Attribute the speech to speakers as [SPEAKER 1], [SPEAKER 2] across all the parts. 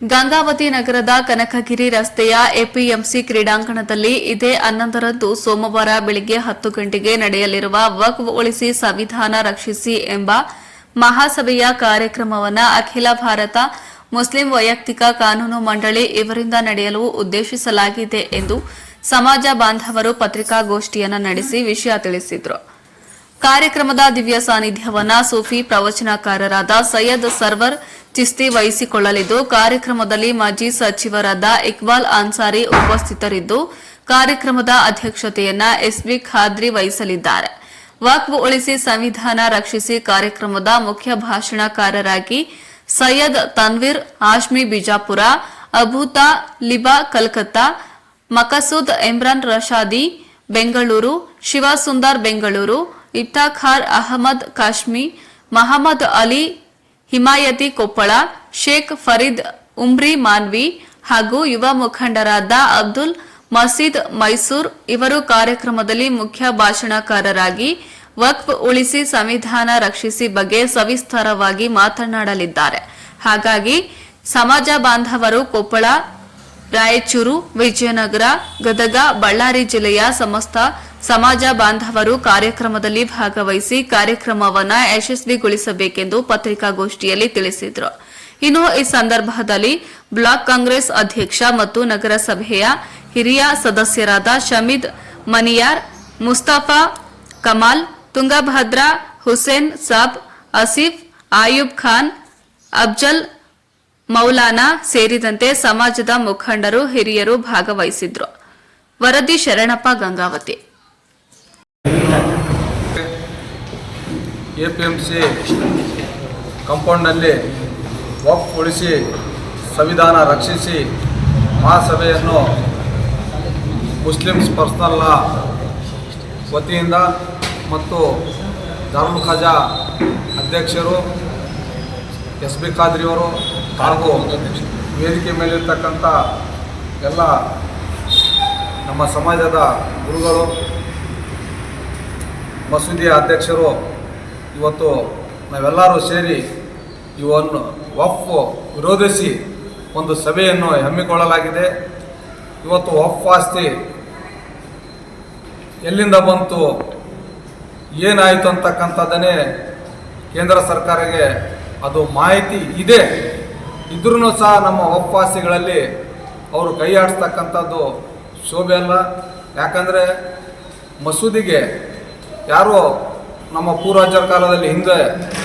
[SPEAKER 1] ಗಂಗಾವತಿ ನಗರದ ಕನಕಗಿರಿ ರಸ್ತೆಯ ಎಪಿಎಂಸಿ ಕ್ರೀಡಾಂಗಣದಲ್ಲಿ ಇದೇ 11ರಂದು ಸೋಮವಾರ ಬೆಳಗ್ಗೆ 10 ಗಂಟೆಗೆ ನಡೆಯಲಿರುವ ವಕ್ಫ್ ಉಳಿಸಿ ಸಂವಿಧಾನ ರಕ್ಷಿಸಿ ಎಂಬ ಮಹಾಸಭೆಯ ಕಾರ್ಯಕ್ರಮವನ್ನು ಅಖಿಲ ಭಾರತ ಮುಸ್ಲಿಂ ವೈಯಕ್ತಿಕ ಕಾನೂನು ಮಂಡಳಿ ಇವರಿಂದ ನಡೆಯಲು ಉದ್ದೇಶಿಸಲಾಗಿದೆ ಎಂದು ಸಮಾಜ ಬಾಂಧವರು ಪತ್ರಿಕಾಗೋಷ್ಠಿಯನ್ನು ನಡೆಸಿ ವಿಷಯ ತಿಳಿಸಿದರು. ಕಾರ್ಯಕ್ರಮದ ದಿವ್ಯ ಸಾನ್ನಿಧ್ಯವನ್ನ ಸೂಫಿ ಪ್ರವಚನಕಾರರಾದ ಸೈಯದ್ ಸರ್ವರ್ ಚಿಸ್ತಿ ವಹಿಸಿಕೊಳ್ಳಲಿದ್ದು, ಕಾರ್ಯಕ್ರಮದಲ್ಲಿ ಮಾಜಿ ಸಚಿವರಾದ ಇಕ್ಬಾಲ್ ಅನ್ಸಾರಿ ಉಪಸ್ಥಿತರಿದ್ದು, ಕಾರ್ಯಕ್ರಮದ ಅಧ್ಯಕ್ಷತೆಯನ್ನ ಎಸ್ಬಿ ಖಾದ್ರಿ ವಹಿಸಲಿದ್ದಾರೆ. ವಕ್ಫ್ ಉಳಿಸಿ ಸಂವಿಧಾನ ರಕ್ಷಿಸಿ ಕಾರ್ಯಕ್ರಮದ ಮುಖ್ಯ ಭಾಷಣಕಾರರಾಗಿ ಸೈಯದ್ ತನ್ವೀರ್ ಹಾಶ್ಮಿ ಬಿಜಾಪುರ, ಅಬೂತಾ ಲಿಬಾ ಕಲ್ಕತ್ತಾ, ಮಕಸೂದ್ ಇಮ್ರಾನ್ ರಶಾದಿ ಬೆಂಗಳೂರು, ಶಿವಸುಂದರ್ ಬೆಂಗಳೂರು, ಇಫ್ತಾಖಾರ್ ಅಹಮದ್ ಕಾಶ್ಮಿ, ಮಹಮ್ಮದ್ ಅಲಿ ಹಿಮಾಯತಿ ಕೊಪ್ಪಳ, ಶೇಖ್ ಫರೀದ್ ಉಮ್ರಿ ಮಾನ್ವಿ ಹಾಗೂ ಯುವ ಮುಖಂಡರಾದ ಅಬ್ದುಲ್ ಮಸೀದ್ ಮೈಸೂರ್ ಇವರು ಕಾರ್ಯಕ್ರಮದಲ್ಲಿ ಮುಖ್ಯ ಭಾಷಣಕಾರರಾಗಿ ವಕ್ಫ್ ಉಳಿಸಿ ಸಂವಿಧಾನ ರಕ್ಷಿಸಿ ಬಗ್ಗೆ ಸವಿಸ್ತಾರವಾಗಿ ಮಾತನಾಡಲಿದ್ದಾರೆ. ಹಾಗಾಗಿ ಸಮಾಜ ಬಾಂಧವರು ಕೊಪ್ಪಳ, ರಾಯಚೂರು, ವಿಜಯನಗರ, ಗದಗ, ಬಳ್ಳಾರಿ ಜಿಲ್ಲೆಯ ಸಮಸ್ತ ಸಮಾಜ ಬಾಂಧವರು ಕಾರ್ಯಕ್ರಮದಲ್ಲಿ ಭಾಗವಹಿಸಿ ಕಾರ್ಯಕ್ರಮವನ್ನು ಯಶಸ್ವಿಗೊಳಿಸಬೇಕೆಂದು ಪತ್ರಿಕಾಗೋಷ್ಠಿಯಲ್ಲಿ ತಿಳಿಸಿದರು. ಇನ್ನು ಈ ಸಂದರ್ಭದಲ್ಲಿ ಬ್ಲಾಕ್ ಕಾಂಗ್ರೆಸ್ ಅಧ್ಯಕ್ಷ ಮತ್ತು ನಗರಸಭೆಯ ಹಿರಿಯ ಸದಸ್ಯರಾದ ಶಮೀದ್ ಮನಿಯಾರ್, ಮುಸ್ತಫಾ ಕಮಾಲ್, ತುಂಗಭದ್ರಾ ಹುಸೇನ್ ಸಾಬ್, ಆಸಿಫ್, ಆಯೂಬ್ ಖಾನ್, ಅಫ್ಜಲ್ ಮೌಲಾನಾ ಸೇರಿದಂತೆ ಸಮಾಜದ ಮುಖಂಡರು, ಹಿರಿಯರು ಭಾಗವಹಿಸಿದ್ರು. ವರದಿ ಶರಣಪ್ಪ, ಗಂಗಾವತಿ.
[SPEAKER 2] ಎಪಿಎಂಸಿ ಕಾಂಪೌಂಡ್ನಲ್ಲಿ ವಕ್ಫ್ ಉಳಿಸಿ ಸಂವಿಧಾನ ರಕ್ಷಿಸಿ ಮಹಾಸಭೆಯನ್ನು ಮುಸ್ಲಿಮ್ಸ್ ಪರ್ಸನಲ್ ಲಾ ವತಿಯಿಂದ ಮತ್ತು ದಾರುಲ್ ಖಾಜಾ ಅಧ್ಯಕ್ಷರು ಎಸ್ ಬಿ ಖಾದ್ರಿಯವರು ಹಾಗೂ ವೇದಿಕೆ ಮೇಲಿರ್ತಕ್ಕಂಥ ಎಲ್ಲ ನಮ್ಮ ಸಮಾಜದ ಗುರುಗಳು, ಮಸೂದಿಯ ಅಧ್ಯಕ್ಷರು, ಇವತ್ತು ನಾವೆಲ್ಲರೂ ಸೇರಿ ಇವನ್ನು ವಕ್ಫ್ ವಿರೋಧಿಸಿ ಒಂದು ಸಭೆಯನ್ನು ಹಮ್ಮಿಕೊಳ್ಳಲಾಗಿದೆ. ಇವತ್ತು ವಕ್ಫ್ ಆಸ್ತಿ ಎಲ್ಲಿಂದ ಬಂತು, ಏನಾಯಿತು ಅಂತಕ್ಕಂಥದ್ದನ್ನೇ ಕೇಂದ್ರ ಸರ್ಕಾರಕ್ಕೆ ಅದು ಮಾಹಿತಿ ಇದೆ. ಇದ್ರೂ ಸಹ ನಮ್ಮ ವಕ್ಫ್ ಆಸ್ತಿಗಳಲ್ಲಿ ಅವರು ಕೈ ಆಡಿಸ್ತಕ್ಕಂಥದ್ದು ಶೋಭೆ ಅಲ್ಲ. ಯಾಕಂದರೆ ಮಸೂದಿಗೆ ಯಾರೋ ನಮ್ಮ ಪೂರ್ವಜರ ಕಾಲದಲ್ಲಿ ಹಿಂದೆ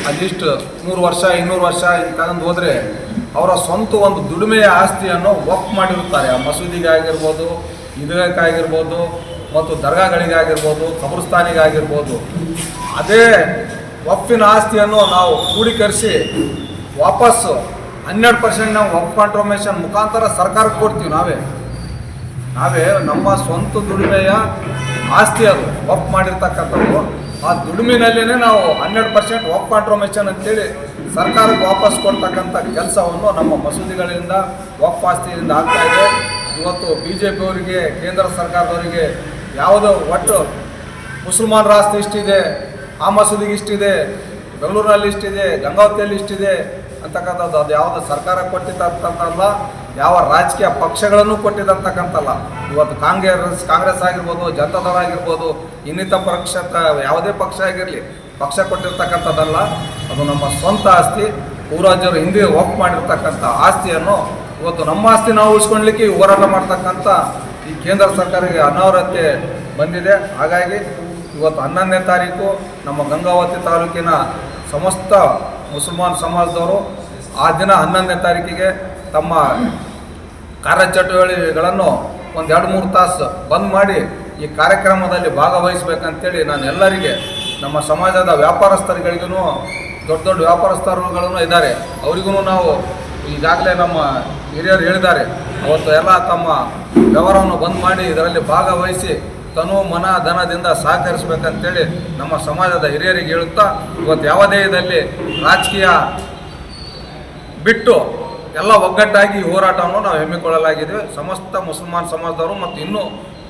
[SPEAKER 2] ಅಟ್ಲೀಸ್ಟ್ 100 ವರ್ಷ 200 ವರ್ಷ ತಗೊಂಡು ಹೋದರೆ ಅವರ ಸ್ವಂತ ಒಂದು ದುಡಿಮೆಯ ಆಸ್ತಿಯನ್ನು ವಕ್ಫ್ ಮಾಡಿರುತ್ತಾರೆ. ಆ ಮಸೂದಿಗೆ ಆಗಿರ್ಬೋದು, ಈದ್ಗಾಗಿರ್ಬೋದು, ಮತ್ತು ದರ್ಗಾಗಳಿಗಾಗಿರ್ಬೋದು, ಕಬ್ರಸ್ತಾನಿಗಾಗಿರ್ಬೋದು. ಅದೇ ವಕ್ಫಿನ ಆಸ್ತಿಯನ್ನು ನಾವು ಕ್ರೋಢೀಕರಿಸಿ ವಾಪಸ್ಸು 12% ನಾವು ವಕ್ಫ್ ಕಾಂಟ್ರಿಬ್ಯೂಷನ್ ಮುಖಾಂತರ ಸರ್ಕಾರಕ್ಕೆ ಕೊಡ್ತೀವಿ. ನಾವೇ ನಮ್ಮ ಸ್ವಂತ ದುಡಿಮೆಯ ಆಸ್ತಿ ಅದು ವಕ್ಫ್ ಮಾಡಿರ್ತಕ್ಕಂಥದ್ದು. ಆ ದುಡಿಮೆನಲ್ಲೇ ನಾವು 12% ವಕ್ಫ್ ಕಾಂಟ್ರಿಬ್ಯೂಷನ್ ಅಂತೇಳಿ ಸರ್ಕಾರಕ್ಕೆ ವಾಪಸ್ ಕೊಡ್ತಕ್ಕಂಥ ಕೆಲಸವನ್ನು ನಮ್ಮ ಮಸೂದಿಗಳಿಂದ ವಕ್ಫ್ ಆಸ್ತಿಯಿಂದ ಆಗ್ತಾಯಿದೆ. ಇವತ್ತು BJP ಅವರಿಗೆ, ಕೇಂದ್ರ ಸರ್ಕಾರದವರಿಗೆ ಯಾವುದೋ ಒಟ್ಟು ಮುಸಲ್ಮಾನರ ಆಸ್ತಿ ಇಷ್ಟಿದೆ, ಆ ಮಸೂದಿಗೆ ಇಷ್ಟಿದೆ, ಬೆಂಗಳೂರಿನಲ್ಲಿ ಇಷ್ಟಿದೆ, ಗಂಗಾವತಿಯಲ್ಲಿ ಇಷ್ಟಿದೆ ಅಂತಕ್ಕಂಥದ್ದು ಅದು ಯಾವುದೋ ಸರ್ಕಾರ ಕೊಟ್ಟಿದ್ದಂಥಲ್ಲ, ಯಾವ ರಾಜಕೀಯ ಪಕ್ಷಗಳನ್ನು ಕೊಟ್ಟಿದ್ದಂತಕ್ಕಂಥಲ್ಲ. ಇವತ್ತು ಕಾಂಗ್ರೆಸ್ ಆಗಿರ್ಬೋದು, ಜನತಾದಳ ಆಗಿರ್ಬೋದು, ಇನ್ನಿತ ಪಕ್ಷ ಯಾವುದೇ ಪಕ್ಷ ಆಗಿರಲಿ, ಪಕ್ಷ ಕೊಟ್ಟಿರ್ತಕ್ಕಂಥದ್ದಲ್ಲ. ಅದು ನಮ್ಮ ಸ್ವಂತ ಆಸ್ತಿ. ಪೂರ್ವಜರು ಹಿಂದೆ ವಕ್ಫ್ ಮಾಡಿರ್ತಕ್ಕಂಥ ಆಸ್ತಿಯನ್ನು ಇವತ್ತು ನಮ್ಮ ಆಸ್ತಿ ನಾವು ಉಳಿಸ್ಕೊಳ್ಲಿಕ್ಕೆ ಹೋರಾಟ ಮಾಡ್ತಕ್ಕಂಥ ಈ ಕೇಂದ್ರ ಸರ್ಕಾರಕ್ಕೆ ಅನಾವರತೆ ಬಂದಿದೆ. ಹಾಗಾಗಿ ಇವತ್ತು 11ನೇ ತಾರೀಕು ನಮ್ಮ ಗಂಗಾವತಿ ತಾಲೂಕಿನ ಸಮಸ್ತ ಮುಸಲ್ಮಾನ್ ಸಮಾಜದವರು ಆ ದಿನ 11ನೇ ತಾರೀಕಿಗೆ ತಮ್ಮ ಕಾರ್ಯಚಟುವಟಿಕೆಗಳನ್ನು ಒಂದು 2-3 ತಾಸು ಬಂದ್ ಮಾಡಿ ಈ ಕಾರ್ಯಕ್ರಮದಲ್ಲಿ ಭಾಗವಹಿಸಬೇಕಂತೇಳಿ ನಾನು ಎಲ್ಲರಿಗೆ, ನಮ್ಮ ಸಮಾಜದ ವ್ಯಾಪಾರಸ್ಥರುಗಳಿಗೂ, ದೊಡ್ಡ ವ್ಯಾಪಾರಸ್ಥರುಗಳನ್ನು ಇದ್ದಾರೆ, ಅವರಿಗೂ ನಾವು ಈಗಾಗಲೇ ನಮ್ಮ ಹಿರಿಯರು ಹೇಳಿದ್ದಾರೆ, ಅವತ್ತು ಎಲ್ಲ ತಮ್ಮ ವ್ಯವಹಾರವನ್ನು ಬಂದ್ ಮಾಡಿ ಇದರಲ್ಲಿ ಭಾಗವಹಿಸಿ ತನು ಮನ ಧನದಿಂದ ಸಹಕರಿಸಬೇಕಂತೇಳಿ ನಮ್ಮ ಸಮಾಜದ ಹಿರಿಯರಿಗೆ ಹೇಳುತ್ತಾ, ಇವತ್ತು ಯಾವುದೇ ಇದರಲ್ಲಿ ರಾಜಕೀಯ ಬಿಟ್ಟು ಎಲ್ಲ ಒಗ್ಗಟ್ಟಾಗಿ ಹೋರಾಟವನ್ನು ನಾವು ಹಮ್ಮಿಕೊಳ್ಳಲಾಗಿದೆ. ಸಮಸ್ತ ಮುಸಲ್ಮಾನ್ ಸಮಾಜದವರು ಮತ್ತು ಇನ್ನೂ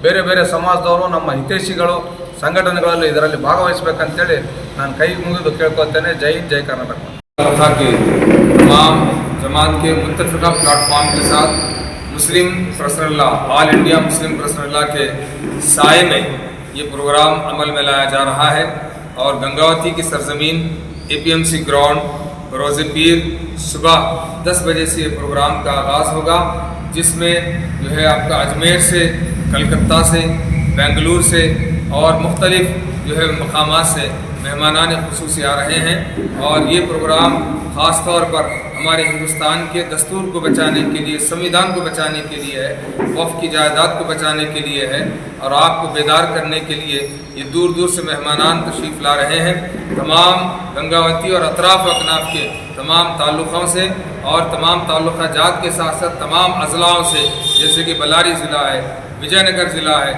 [SPEAKER 2] ಬೇರೆ ಬೇರೆ ಸಮಾಜದವರು, ನಮ್ಮ ಹಿತೈಷಿಗಳು, ಸಂಘಟನೆಗಳಲ್ಲಿ ಇದರಲ್ಲಿ ಭಾಗವಹಿಸಬೇಕಂತೇಳಿ ನಾನು ಕೈ ಮುಗಿದು ಕೇಳ್ಕೊಳ್ತೇನೆ. ಜೈ ಹಿಂದ್, ಜೈ ಕರ್ನಾಟಕ. तथा के तमाम जमात के मुत्तफ़िक़ा प्लेटफॉर्म के साथ मुस्लिम प्रसरल्ला ऑल इंडिया मुस्लिम प्रसरल्ला के साए में ये प्रोग्राम अमल में लाया जा रहा है और गंगावती की सरजमीन APMC ग्राउंड रोज़े पीर सुबह 10 बजे से ये प्रोग्राम का आगाज़ होगा, जिसमें जो है आपका अजमेर से, कलकत्ता से, बेंगलुरु से और मुख्तलिफ जो है मकामात से मेहमानान खुसूसी आ रहे हैं। और ये प्रोग्राम ख़ास तौर पर हमारे हिंदुस्तान के दस्तूर को बचाने के लिए, संविधान को बचाने के लिए है, वफ़ की जायदाद को बचाने के लिए है और आपको बेदार करने के लिए ये दूर दूर से मेहमानान तशरीफ़ ला रहे हैं। तमाम गंगावती और अतराफ़ अकनाफ के तमाम ताल्लुक़ों से और तमाम ताल्लुक़ा जात के साथ साथ तमाम अज़लाओं से, जैसे कि बल्लारी ज़िला है, विजयनगर ज़िला है,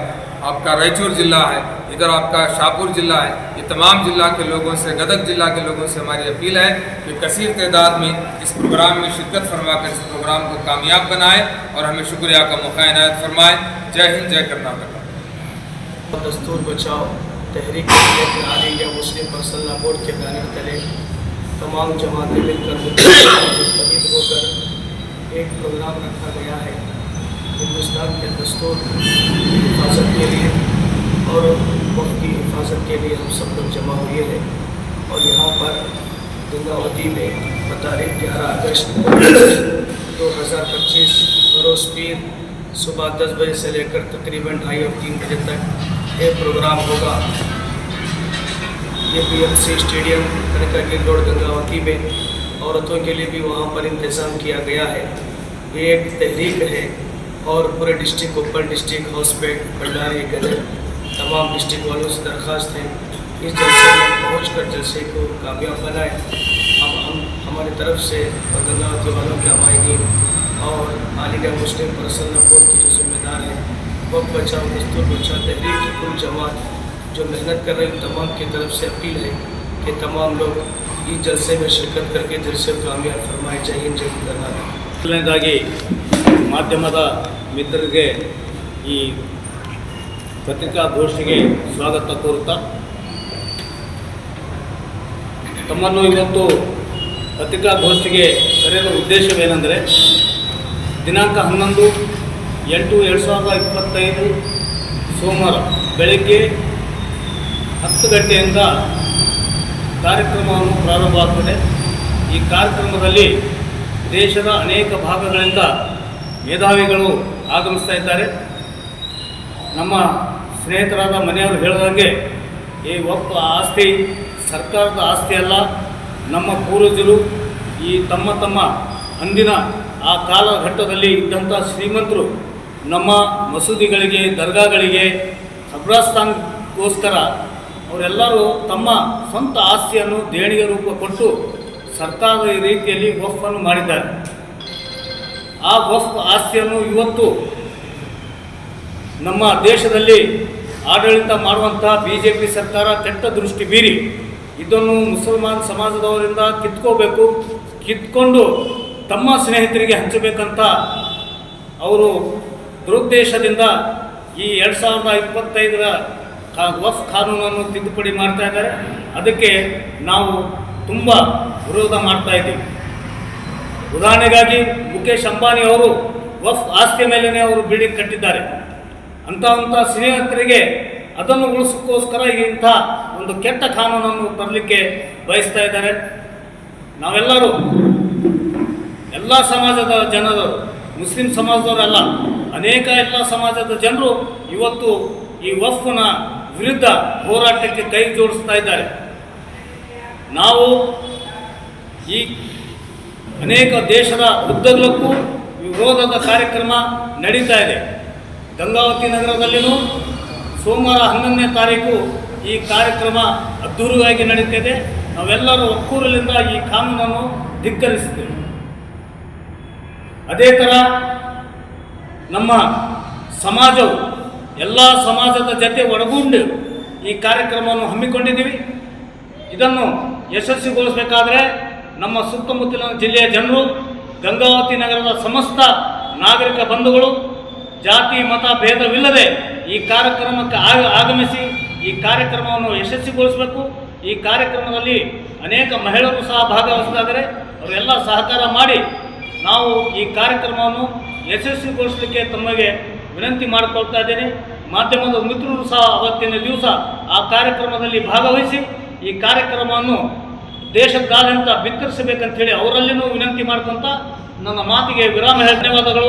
[SPEAKER 2] आपका रायचूर ज़िला है, इधर आपका शाहपुर ज़िला है, ये तमाम ज़िला के लोगों से, गदग ज़िला के लोगों से हमारी अपील है कि कसीर तादाद में इस प्रोग्राम में शिरकत फरमाकर इस प्रोग्राम को कामयाब बनाए और हमें शुक्रिया का मौका इनायत फरमाए। जय हिंद, जय कर्नाटक।
[SPEAKER 3] दस्तूर बचाओ तहरीक के लिए all India Muslim personal board के बैनर तले तमाम जमातें मिलकर मुत्तहिद होकर एक प्रोग्राम रखा गया है हिंदुस्तान के दस्तूर की हिफाजत के लिए और वक्त की हिफाजत के लिए। हम सब लोग जमा हुए हैं और यहाँ पर गंगावती में तारीख 11 अगस्त 2025 रोज़ पीर सुबह 10 बजे से लेकर तकरीबन 2:30 और 3 बजे तक ये प्रोग्राम होगा। APMC स्टेडियम कनकागिरी रोड गंगावती में औरतों के लिए भी वहाँ पर इंतज़ाम किया गया है। ये एक तहरीक है और पूरे डिस्ट्रिक्ट कोप्पल डिस्ट्रिक्ट, हॉस्पेट, बल्लारी, गदर तमाम डिस्ट्रिक्ट वालों से दरख्वास्त है इस जलसे में पहुँच कर जलसे को कामयाब बनाए। हम हमारी तरफ से और गंगावती वालों के हमायीन और all India Muslim personal board की जो जिम्मेदार है वक्त बचाओ दस्तूर बचाओ तहरीक की कुल जमात जो मेहनत कर रही तमाम की तरफ से अपील है कि तमाम लोग इस जलसे में शिरकत करके जलसे को कामयाब फरमाए। जय हिंद, जय कर्नाटक।
[SPEAKER 4] ಮೊದಲನೇದಾಗಿ ಮಾಧ್ಯಮದ ಮಿತ್ರರಿಗೆ ಈ ಪತ್ರಿಕಾಗೋಷ್ಠಿಗೆ ಸ್ವಾಗತ ಕೋರುತ್ತಾ, ತಮ್ಮನ್ನು ಇವತ್ತು ಪತ್ರಿಕಾಗೋಷ್ಠಿಗೆ ಕರೆದ ಉದ್ದೇಶವೇನೆಂದರೆ ದಿನಾಂಕ 11/8/2025 ಸೋಮವಾರ ಬೆಳಗ್ಗೆ 10 ಗಂಟೆಯಿಂದ ಕಾರ್ಯಕ್ರಮವನ್ನು ಪ್ರಾರಂಭವಾಗುತ್ತದೆ. ಈ ಕಾರ್ಯಕ್ರಮದಲ್ಲಿ ದೇಶದ ಅನೇಕ ಭಾಗಗಳಿಂದ ಮೇಧಾವಿಗಳು ಆಗಮಿಸ್ತಾ ಇದ್ದಾರೆ. ನಮ್ಮ ಸ್ನೇಹಿತರಾದ ಮನೆಯವರು ಹೇಳಿದಂಗೆ ಈ ವಕ್ಫ್ ಆಸ್ತಿ ಸರ್ಕಾರದ ಆಸ್ತಿ ಅಲ್ಲ. ನಮ್ಮ ಪೂರ್ವಜರು ಈ ತಮ್ಮ ಅಂದಿನ ಆ ಕಾಲಘಟ್ಟದಲ್ಲಿ ಇದ್ದಂಥ ಶ್ರೀಮಂತರು ನಮ್ಮ ಮಸೂದಿಗಳಿಗೆ, ದರ್ಗಾಗಳಿಗೆ, ಖಬ್ರಸ್ತಾನ್ಗೋಸ್ಕರ ಅವರೆಲ್ಲರೂ ತಮ್ಮ ಸ್ವಂತ ಆಸ್ತಿಯನ್ನು ದೇಣಿಗೆ ರೂಪ ಕೊಟ್ಟು ಸರ್ಕಾರದ ರೀತಿಯಲ್ಲಿ ವಕ್ಫನ್ನು ಮಾಡಿದ್ದಾರೆ. ಆ ವಕ್ಫ್ ಆಸ್ತಿಯನ್ನು ಇವತ್ತು ನಮ್ಮ ದೇಶದಲ್ಲಿ ಆಡಳಿತ ಮಾಡುವಂಥ BJP ಸರ್ಕಾರ ಕೆಟ್ಟ ದೃಷ್ಟಿ ಬೀರಿ ಇದನ್ನು ಮುಸಲ್ಮಾನ್ ಸಮಾಜದವರಿಂದ ಕಿತ್ಕೊಂಡು ತಮ್ಮ ಸ್ನೇಹಿತರಿಗೆ ಹಂಚಬೇಕಂತ ಅವರು ದುರುದ್ದೇಶದಿಂದ ಈ 2025ರ ವಕ್ಫ್ ಕಾನೂನನ್ನು ತಿದ್ದುಪಡಿ ಮಾಡ್ತಾ ಇದ್ದಾರೆ. ಅದಕ್ಕೆ ನಾವು ತುಂಬ ವಿರೋಧ ಮಾಡ್ತಾ ಇದ್ದೀವಿ. ಉದಾಹರಣೆಗಾಗಿ ಮುಖೇಶ್ ಅಂಬಾನಿ ಅವರು ವಕ್ಫ್ ಆಸ್ತಿ ಮೇಲೇ ಅವರು ಬಿಲ್ಡಿಂಗ್ ಕಟ್ಟಿದ್ದಾರೆ. ಅಂಥ ಶ್ರೀಮಂತರಿಗೆ ಅದನ್ನು ಉಳಿಸೋಕ್ಕೋಸ್ಕರ ಇಂಥ ಒಂದು ಕೆಟ್ಟ ಕಾನೂನನ್ನು ತರಲಿಕ್ಕೆ ಬಯಸ್ತಾ ಇದ್ದಾರೆ. ನಾವೆಲ್ಲರೂ ಎಲ್ಲ ಸಮಾಜದ ಜನರು, ಮುಸ್ಲಿಂ ಸಮಾಜದವರಲ್ಲ, ಅನೇಕ ಎಲ್ಲ ಸಮಾಜದ ಜನರು ಇವತ್ತು ಈ ವಕ್ಫ್ನ ವಿರುದ್ಧ ಹೋರಾಟಕ್ಕೆ ಕೈ ಜೋಡಿಸ್ತಾ ಇದ್ದಾರೆ. ನಾವು ಈ ಅನೇಕ ದೇಶದ ಉದ್ದಗಲಕ್ಕೂ ವಿರೋಧದ ಕಾರ್ಯಕ್ರಮ ನಡೀತಾ ಇದೆ. ಗಂಗಾವತಿ ನಗರದಲ್ಲಿಯೂ ಸೋಮವಾರ 11ನೇ ತಾರೀಕು ಈ ಕಾರ್ಯಕ್ರಮ ಅದ್ಧೂರಿಯಾಗಿ ನಡೀತಿದೆ. ನಾವೆಲ್ಲರೂ ಒಕ್ಕೂರಲಿಂದ ಈ ಕಾನೂನನ್ನು ಧಿಕ್ಕರಿಸಿದ್ದೇವೆ. ಅದೇ ಥರ ನಮ್ಮ ಸಮಾಜವು ಎಲ್ಲ ಸಮಾಜದ ಜೊತೆ ಒಳಗೊಂಡು ಈ ಕಾರ್ಯಕ್ರಮವನ್ನು ಹಮ್ಮಿಕೊಂಡಿದ್ದೀವಿ. ಇದನ್ನು ಯಶಸ್ವಿಗೊಳಿಸಬೇಕಾದ್ರೆ ನಮ್ಮ ಸುತ್ತಮುತ್ತಲಿನ ಜಿಲ್ಲೆಯ ಜನರು, ಗಂಗಾವತಿ ನಗರದ ಸಮಸ್ತ ನಾಗರಿಕ ಬಂಧುಗಳು ಜಾತಿ ಮತ ಭೇದವಿಲ್ಲದೆ ಈ ಕಾರ್ಯಕ್ರಮಕ್ಕೆ ಆಗಮಿಸಿ ಈ ಕಾರ್ಯಕ್ರಮವನ್ನು ಯಶಸ್ವಿಗೊಳಿಸಬೇಕು. ಈ ಕಾರ್ಯಕ್ರಮದಲ್ಲಿ ಅನೇಕ ಮಹಿಳೆಯರು ಸಹ ಭಾಗವಹಿಸ್ತಾ ಇದ್ದಾರೆ. ಅವರೆಲ್ಲ ಸಹಕಾರ ಮಾಡಿ ನಾವು ಈ ಕಾರ್ಯಕ್ರಮವನ್ನು ಯಶಸ್ವಿಗೊಳಿಸಲಿಕ್ಕೆ ತಮಗೆ ವಿನಂತಿ ಮಾಡಿಕೊಳ್ತಾ ಇದ್ದೇನೆ. ಮಾಧ್ಯಮದ ಮಿತ್ರರು ಸಹ ಅವತ್ತಿನ ದಿವಸ ಆ ಕಾರ್ಯಕ್ರಮದಲ್ಲಿ ಭಾಗವಹಿಸಿ ಈ ಕಾರ್ಯಕ್ರಮವನ್ನು ದೇಶದಾದ್ಯಂತ ಬಿತ್ತರಿಸಬೇಕಂತ ಹೇಳಿ ಅವರಲ್ಲಿನೂ ವಿನಂತಿ ಮಾಡ್ಕೊಂತ ನನ್ನ ಮಾತಿಗೆ ವಿರಾಮ ಹೇಳಿ ಧನ್ಯವಾದಗಳು.